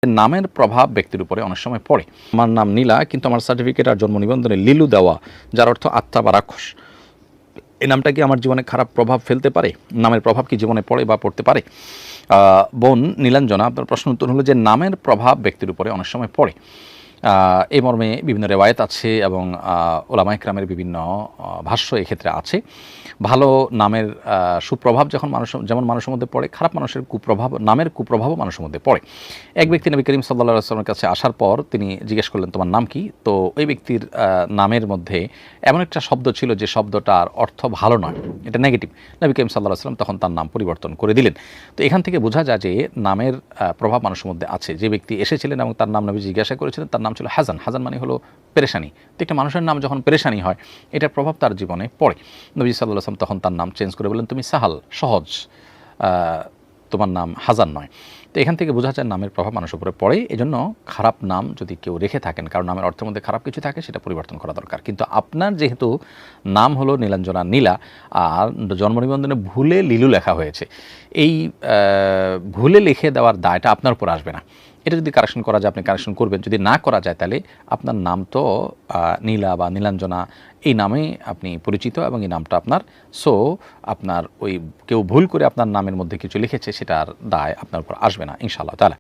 নামের প্রভাব ব্যক্তির উপরে অনেক সময় পড়ে। আমার নাম নীলা, কিন্তু আমার সার্টিফিকেট আর জন্ম নিবন্ধনে লিলু দেওয়া, যার অর্থ আত্মা বা রাক্ষস। এই নামটা কি আমার জীবনে খারাপ প্রভাব ফেলতে পারে? নামের প্রভাব কি জীবনে পড়ে বা পড়তে পারে? বোন নীলাঞ্জনা, আপনার প্রশ্ন উত্তর হলো যে নামের প্রভাব ব্যক্তির উপরে অনেক সময় পড়ে। এই মর্মে বিভিন্ন রেওয়ায়েত আছে এবং ওলামা ইকরামের বিভিন্ন ভাষ্য এক্ষেত্রে আছে। ভালো নামের সুপ্রভাব যেমন মানুষের মধ্যে পড়ে, খারাপ মানুষের নামের কুপ্রভাবও মানুষের মধ্যে পড়ে। এক ব্যক্তি নবী করিম সাল্লাল্লাহু আলাইহি ওয়াসাল্লামের কাছে আসার পর তিনি জিজ্ঞেস করলেন, তোমার নাম কি? তো ওই ব্যক্তির নামের মধ্যে এমন একটা শব্দ ছিল যে শব্দটার অর্থ ভালো নয়, এটা নেগেটিভ। নবী করিম সাল্লাল্লাহু আলাইহি ওয়াসাল্লাম তখন তার নাম পরিবর্তন করে দিলেন। তো এখান থেকে বোঝা যায় যে নামের প্রভাব মানুষের মধ্যে আছে। যে ব্যক্তি এসেছিলেন এবং তার নাম নবী জিজ্ঞাসা করেছিলেন, তার নাম ছিল হাজান। হাজান মানে হলো পেরেশানি। তো একটা মানুষের নাম যখন পেরেশানি হয়, এটার প্রভাব তার জীবনে পড়ে। নবী সাল্লাল্লাহু আলাইহি ওয়াসাল্লাম তখন তার নাম চেঞ্জ করে বললেন, তুমি সাহাল, সহজ, তোমার নাম হাজান নয়। তো এখান থেকে বোঝা যায় নামের প্রভাব মানুষের উপরে পড়ে। এজন্য খারাপ নাম যদি কেউ রেখে থাকেন, কারণ নামের অর্থের মধ্যে খারাপ কিছু থাকে, সেটা পরিবর্তন করা দরকার। কিন্তু আপনার যেহেতু নাম হলো নীলাঞ্জনা নীলা, আর জন্ম নিবন্ধনে ভুলে লিলু লেখা হয়েছে, এই ভুলে লিখে দেওয়ার দায়টা আপনার উপর আসবে না। এটা যদি কারেকশন করা যায় আপনি কারেকশন করবেন, যদি না করা যায় তাহলে আপনার নাম তো নীলা বা নীলাঞ্জনা এই নামে আপনি পরিচিত এবং এই নামটা আপনার। সো আপনার ওই কেউ ভুল করে আপনার নামের মধ্যে কিছু লিখেছে, সেটার দায় আপনার উপর আসবে না ইনশাআল্লাহ তাআলা।